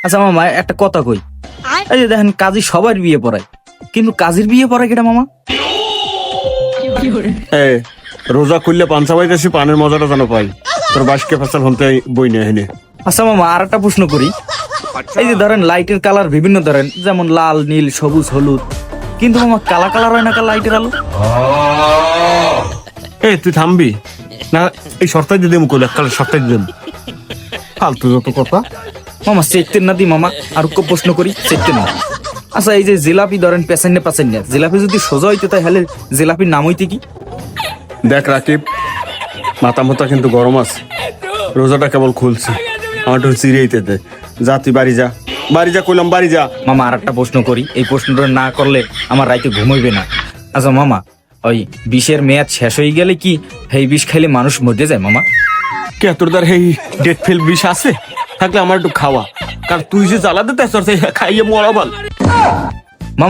আচ্ছা মামা একটা কথা কই, এই যে দেখেন কাজী সবার বিয়ে পড়ায়, কিন্তু কাজীর বিয়ে পড়ায় কেটা মামা? রোজা খুললে পান চাবাইতেছি, পানের মজাটা যেন পাই। তোর বাসকে ফসল হতে বই নিয়ে এনে। আচ্ছা মামা আর একটা প্রশ্ন করি, এই যে ধরেন লাইটের কালার বিভিন্ন ধরেন, যেমন লাল, নীল, সবুজ, হলুদ, কিন্তু মামা কালা কালার হয় না কাল লাইটের আলো? তুই থামবি না? এই সপ্তাহে দিয়ে দেবো, কইলে কাল সপ্তাহে দিয়ে দেবো। ফালতু যত কথা। মামা চেকতেন না দি মামা, আর খুব প্রশ্ন করি, চেকতেন না। আচ্ছা এই যে জিলাপি ধরেন পেছাইনে পেছাইনে, জিলাপি যদি সোজা হইতে তাই হলে জিলাপির নাম হইতে কি? দেখ রাকিব, মাথা মাথা কিন্তু গরম আছে, রোজাটা কেবল খুলছে, আমার একটু চিরিয়েতে দে। যা তুই বাড়ি যা, বাড়ি যা কইলাম, বাড়ি যা। মামা আর একটা প্রশ্ন করি, এই প্রশ্নটা না করলে আমার রাইতে ঘুমাইবে না। আচ্ছা মামা, ওই বিষের মেয়াদ শেষ হয়ে গেলে কি এই বিষ খাইলে মানুষ মরে যায় মামা? কে তোর দ্বার এই ডেট ফেল বিষ আছে? থাকলে আমার একটু খাওয়া, কারণ তুই যে জ্বালা দিতে খাইয়ে মরা বল।